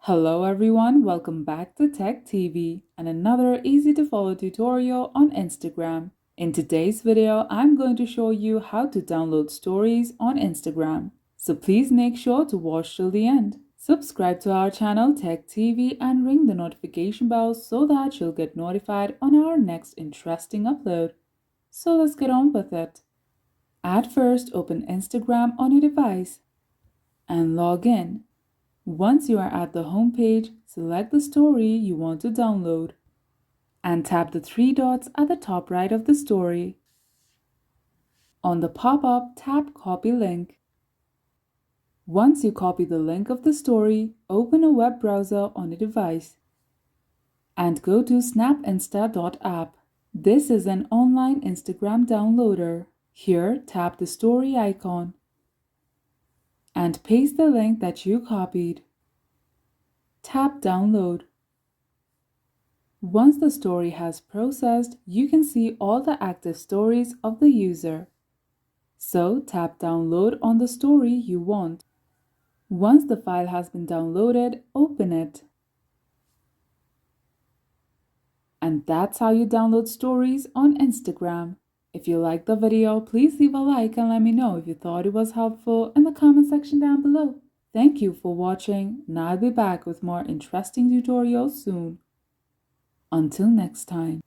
Hello everyone, welcome back to Tech TV and another easy to follow tutorial on Instagram. In today's video, I'm going to show you how to download stories on Instagram. So please make sure to watch till the end. Subscribe to our channel Tech TV and ring the notification bell so that you'll get notified on our next interesting upload. So let's get on with it. At first, open Instagram on your device and log in. Once you are at the home page, select the story you want to download and tap the three dots at the top right of the story. On the pop-up, tap Copy Link. Once you copy the link of the story, open a web browser on your device and go to snapinsta.app. This is an online Instagram downloader. Here, tap the story icon and paste the link that you copied. Tap Download. Once the story has processed, you can see all the active stories of the user. So tap Download on the story you want. Once the file has been downloaded, open it. And that's how you download stories on Instagram. If you liked the video, please leave a like and let me know if you thought it was helpful in the comment section down below. Thank you for watching, and I'll be back with more interesting tutorials soon. Until next time.